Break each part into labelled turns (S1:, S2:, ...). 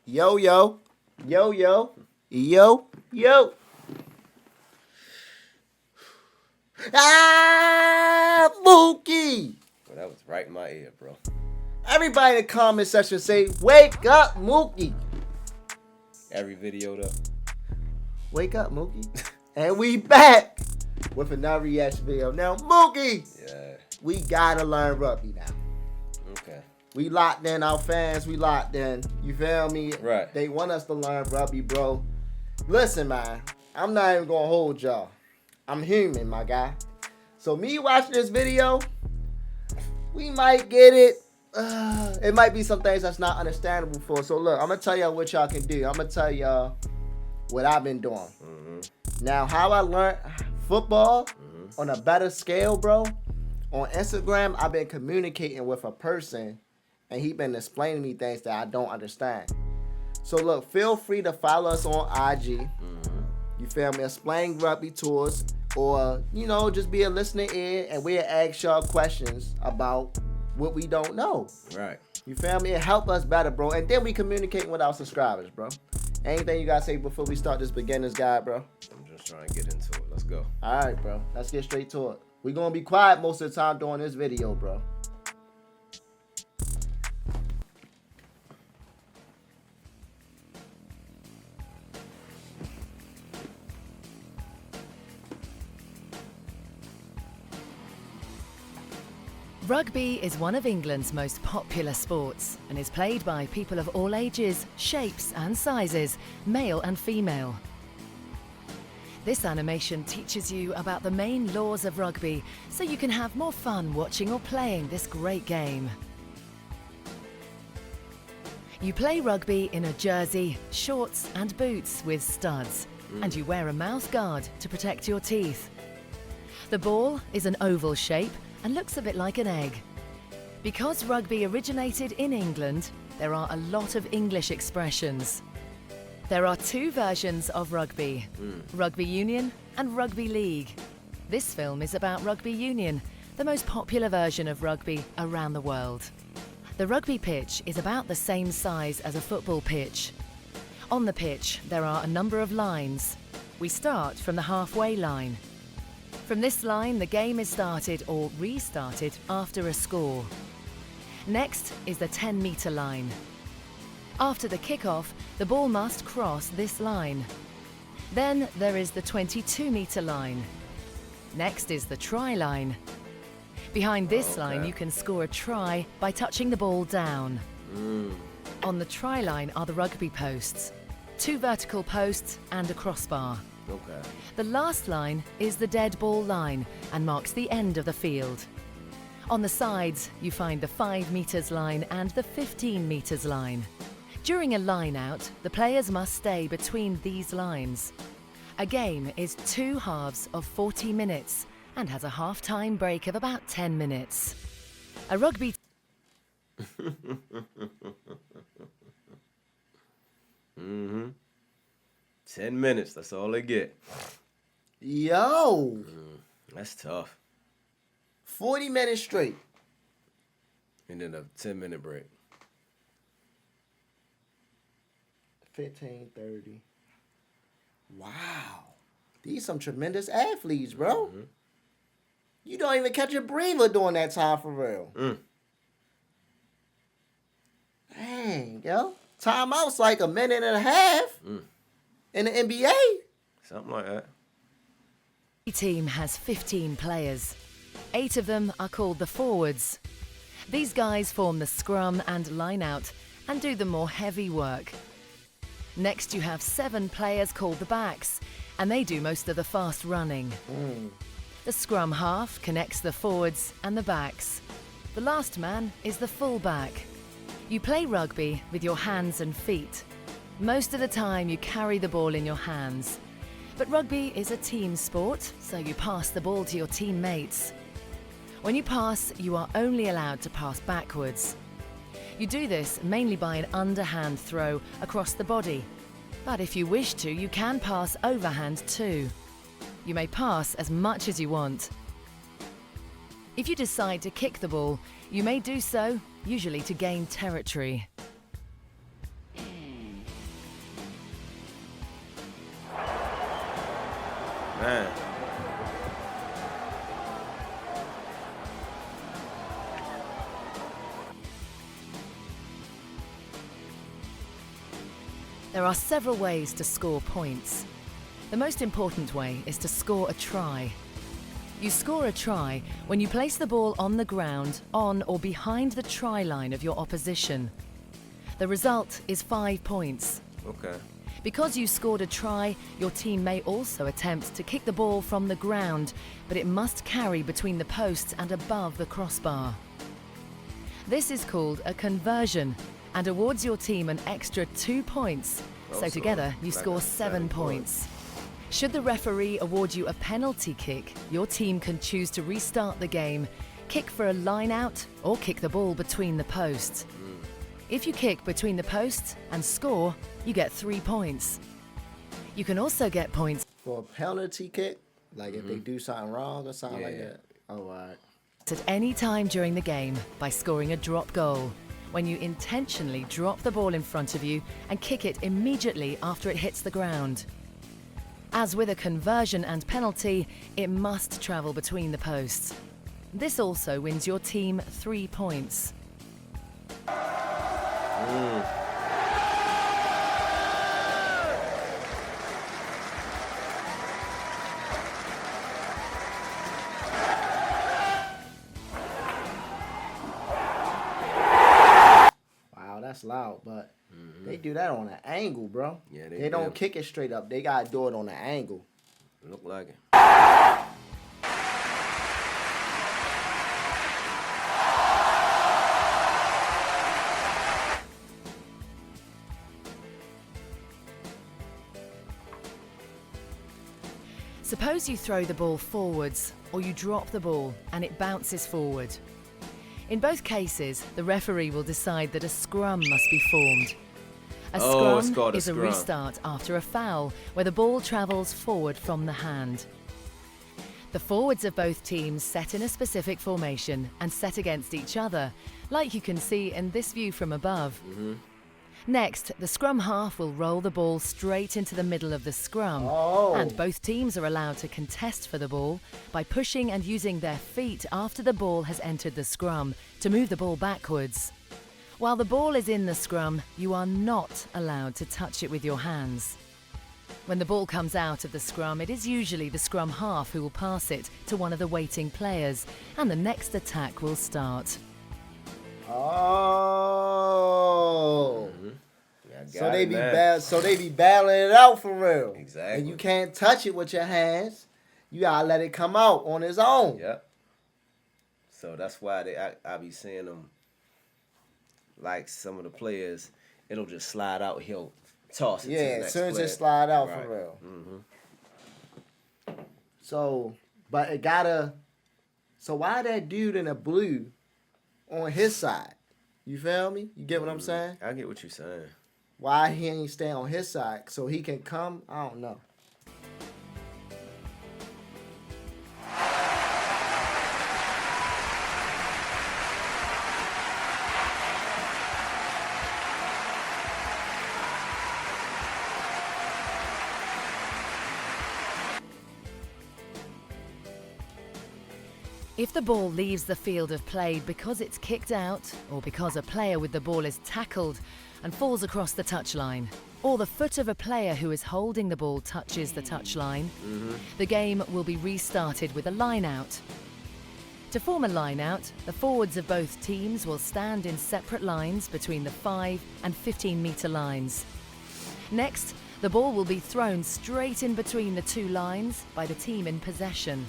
S1: Yo, yo, yo, yo, yo, yo. Mookie.
S2: Well, that was right in my ear, bro.
S1: Everybody in the comment section say, wake up, Mookie.
S2: Every video, though.
S1: Wake up, Mookie. And we back with another reaction video. Now, Mookie,
S2: Yeah.
S1: we gotta learn rugby now.
S2: Okay.
S1: We locked in, our fans, we locked in. You feel me?
S2: Right.
S1: They want us to learn rugby, bro. Listen, man, I'm not even gonna hold y'all. I'm human, my guy. So me watching this video, we might get it. It might be some things that's not understandable for. So look, I'm gonna tell y'all what y'all can do. I'm gonna tell y'all what I've been doing.
S2: Mm-hmm.
S1: Now, how I learned football on a better scale, bro. On Instagram, I've been communicating with a person, and he been explaining me things that I don't understand. So look, feel free to follow us on IG.
S2: Mm-hmm.
S1: You feel me? Explain rugby to us, or just be a listening ear, and we'll ask y'all questions about what we don't know.
S2: Right.
S1: You feel me? It help us better, bro. And then we communicating with our subscribers, bro. Anything you gotta say before we start this beginner's guide, bro?
S2: I'm just trying to get into it. Let's go.
S1: All right, bro. Let's get straight to it. We're gonna be quiet most of the time during this video, bro.
S3: Rugby is one of England's most popular sports and is played by people of all ages, shapes and sizes, male and female. This animation teaches you about the main laws of rugby so you can have more fun watching or playing this great game. You play rugby in a jersey, shorts and boots with studs, and you wear a mouth guard to protect your teeth. The ball is an oval shape and looks a bit like an egg. Because rugby originated in England, there are a lot of English expressions. There are two versions of rugby, rugby union and rugby league. This film is about rugby union, the most popular version of rugby around the world. The rugby pitch is about the same size as a football pitch. On the pitch, there are a number of lines. We start from the halfway line. From this line, the game is started or restarted after a score. Next is the 10-metre line. After the kick-off, the ball must cross this line. Then there is the 22-metre line. Next is the try line. Behind this line, you can score a try by touching the ball down. On the try line are the rugby posts, 2 vertical posts and a crossbar.
S2: Okay.
S3: The last line is the dead ball line and marks the end of the field. On the sides, you find the 5 metres line and the 15 metres line. During a line-out, the players must stay between these lines. A game is 2 halves of 40 minutes and has a half-time break of about 10 minutes. A rugby
S2: 10 minutes, that's all they get.
S1: Yo,
S2: That's tough.
S1: 40 minutes straight.
S2: And then a 10-minute break.
S1: 15, 30. Wow. These some tremendous athletes, bro. You don't even catch a breather during that time for real. Dang, yo. Timeout's like a minute and a half in the NBA.
S2: Something like that.
S3: team has 15 players. 8 of them are called the forwards. These guys form the scrum and line-out and do the more heavy work. Next you have 7 players called the backs, and they do most of the fast running. The scrum half connects the forwards and the backs. The last man is the full-back. You play rugby with your hands and feet. Most of the time you carry the ball in your hands. But rugby is a team sport, so you pass the ball to your teammates. When you pass, you are only allowed to pass backwards. You do this mainly by an underhand throw across the body. But if you wish to, you can pass overhand too. You may pass as much as you want. If you decide to kick the ball, you may do so, usually to gain territory.
S2: Man.
S3: There are several ways to score points. The most important way is to score a try. You score a try when you place the ball on the ground, on or behind the try line of your opposition. The result is 5 points.
S2: Okay.
S3: Because you scored a try, your team may also attempt to kick the ball from the ground, but it must carry between the posts and above the crossbar. This is called a conversion and awards your team an extra 2 points. So together you score 7 points. Should the referee award you a penalty kick, your team can choose to restart the game, kick for a line out, or kick the ball between the posts. If you kick between the posts and score, you get 3 points. You can also get points
S1: For a penalty kick, like if they do something wrong or something like that. Oh, all right.
S3: at any time during the game by scoring a drop goal, when you intentionally drop the ball in front of you and kick it immediately after it hits the ground. As with a conversion and penalty, it must travel between the posts. This also wins your team 3 points.
S1: Wow, that's loud, but they do that on an angle, bro.
S2: Yeah,
S1: they don't kick it straight up. They gotta do it on an angle.
S2: Look like it.
S3: Suppose you throw the ball forwards, or you drop the ball and it bounces forward. In both cases, the referee will decide that a scrum must be formed. A
S2: it's
S3: scrum
S2: called a
S3: is a
S2: scrum.
S3: restart after a foul, where the ball travels forward from the hand. The forwards of both teams set in a specific formation and set against each other, like you can see in this view from above. Next, the scrum half will roll the ball straight into the middle of the scrum, and both teams are allowed to contest for the ball by pushing and using their feet after the ball has entered the scrum to move the ball backwards. While the ball is in the scrum, you are not allowed to touch it with your hands. When the ball comes out of the scrum, it is usually the scrum half who will pass it to one of the waiting players, and the next attack will start.
S1: Oh.
S2: Yeah,
S1: So they be battling it out for real.
S2: Exactly.
S1: And you can't touch it with your hands. You gotta let it come out on its own.
S2: Yep. So that's why I be seeing them, like some of the players, it'll just slide out. He'll toss it to the
S1: Yeah,
S2: next
S1: as soon as
S2: player.
S1: it slide out
S2: Right.
S1: for real. So, but it gotta. So why that dude in the blue on his side? You feel me? You get what I'm saying?
S2: I get what you're saying.
S1: Why he ain't stay on his side so he can come? I don't know.
S3: If the ball leaves the field of play because it's kicked out, or because a player with the ball is tackled and falls across the touchline, or the foot of a player who is holding the ball touches the touchline, the game will be restarted with a line-out. To form a line-out, the forwards of both teams will stand in separate lines between the 5 and 15-metre lines. Next, the ball will be thrown straight in between the two lines by the team in possession.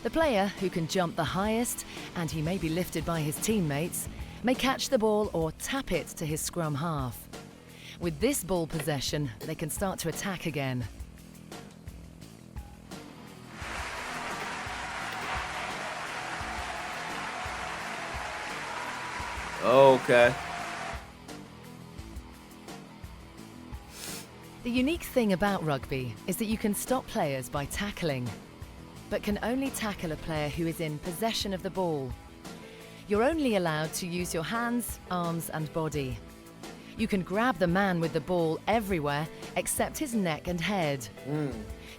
S3: The player who can jump the highest, and he may be lifted by his teammates, may catch the ball or tap it to his scrum half. With this ball possession, they can start to attack again.
S2: Okay.
S3: The unique thing about rugby is that you can stop players by tackling, but can only tackle a player who is in possession of the ball. You're only allowed to use your hands, arms and body. You can grab the man with the ball everywhere except his neck and head.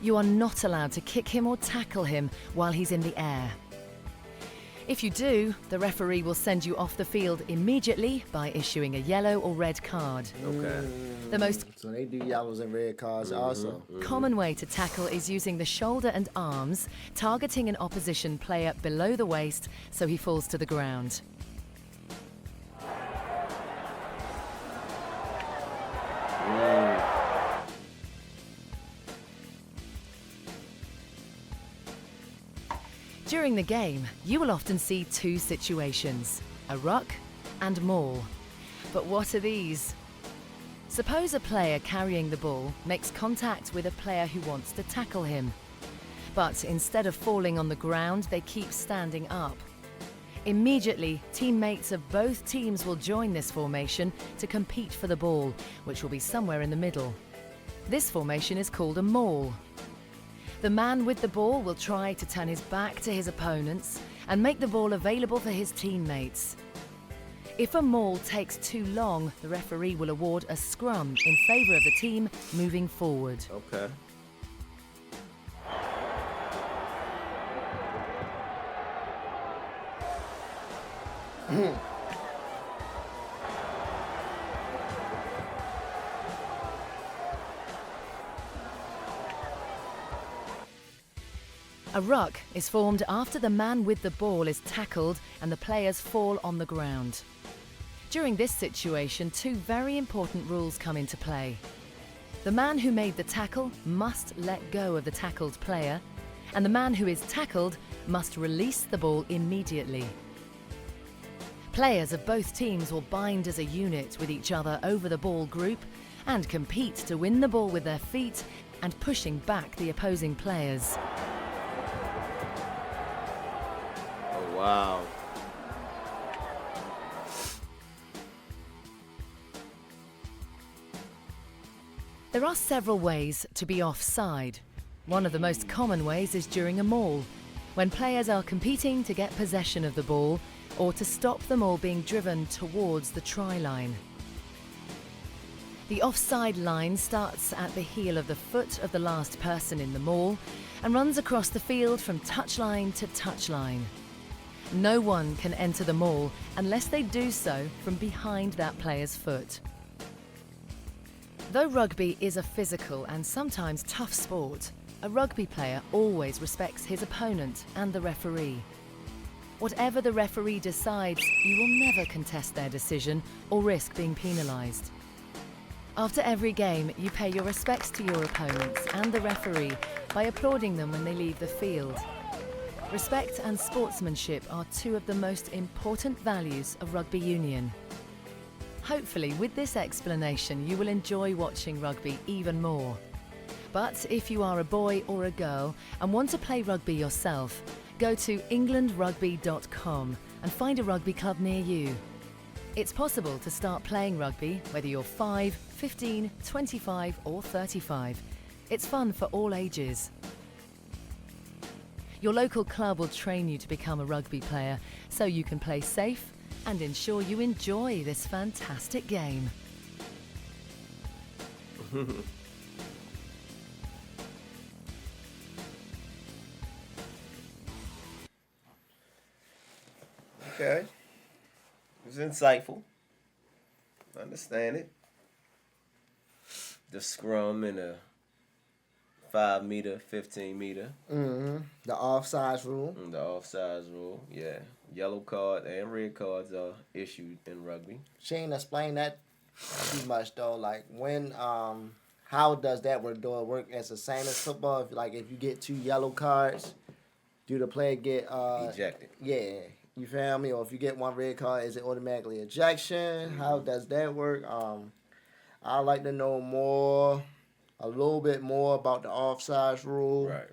S3: You are not allowed to kick him or tackle him while he's in the air. If you do, the referee will send you off the field immediately by issuing a yellow or red card.
S2: Okay.
S3: The most
S1: So they do yellows and red cards also.
S3: common way to tackle is using the shoulder and arms, targeting an opposition player below the waist so he falls to the ground. During the game, you will often see two situations, a ruck and maul. But what are these? Suppose a player carrying the ball makes contact with a player who wants to tackle him. But instead of falling on the ground, they keep standing up. Immediately, teammates of both teams will join this formation to compete for the ball, which will be somewhere in the middle. This formation is called a maul. The man with the ball will try to turn his back to his opponents and make the ball available for his teammates. If a maul takes too long, the referee will award a scrum in favour of the team moving forward.
S2: Okay.
S3: A ruck is formed after the man with the ball is tackled and the players fall on the ground. During this situation, two very important rules come into play. The man who made the tackle must let go of the tackled player, and the man who is tackled must release the ball immediately. Players of both teams will bind as a unit with each other over the ball group and compete to win the ball with their feet and pushing back the opposing players.
S2: Oh, wow.
S3: There are several ways to be offside. One of the most common ways is during a maul, when players are competing to get possession of the ball or to stop them all being driven towards the try line. The offside line starts at the heel of the foot of the last person in the maul and runs across the field from touchline to touchline. No one can enter the maul unless they do so from behind that player's foot. Though rugby is a physical and sometimes tough sport, a rugby player always respects his opponent and the referee. Whatever the referee decides, you will never contest their decision or risk being penalised. After every game, you pay your respects to your opponents and the referee by applauding them when they leave the field. Respect and sportsmanship are two of the most important values of rugby union. Hopefully, with this explanation, you will enjoy watching rugby even more. But if you are a boy or a girl and want to play rugby yourself, go to englandrugby.com and find a rugby club near you. It's possible to start playing rugby whether you're 5, 15, 25 or 35. It's fun for all ages. Your local club will train you to become a rugby player so you can play safe and ensure you enjoy this fantastic game.
S2: Okay. It was insightful. I understand it. The scrum and a 5 meter, 15 meter.
S1: The offsides rule.
S2: The offsides rule, yeah. Yellow card and red cards are issued in rugby.
S1: She ain't explain that too much though. Like when, how does that work? Do it work as the same as football? If you get 2 yellow cards, do the player get
S2: Ejected.
S1: Yeah, you feel me? Or if you get 1 red card, is it automatically ejection? How does that work? I'd like to know a little bit more about the offsides rule.
S2: Right.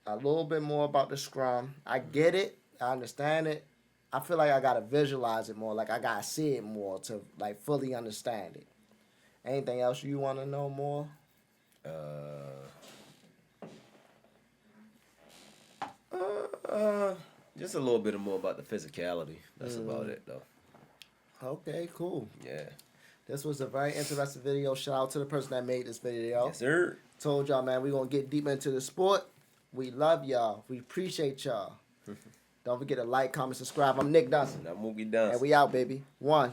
S1: A little bit more about the scrum. I get it. I understand it. I feel like I gotta visualize it more. Like I gotta see it more to fully understand it. Anything else you want to know more?
S2: Just a little bit more about the physicality. That's about it, though.
S1: Okay, cool.
S2: Yeah.
S1: This was a very interesting video. Shout out to the person that made this video.
S2: Yes, sir.
S1: Told y'all, man, we're going to get deep into the sport. We love y'all. We appreciate y'all. Don't forget to like, comment, subscribe. I'm Nick DUNSON.
S2: Now, mookie DUNSON.
S1: And we out, baby. 1.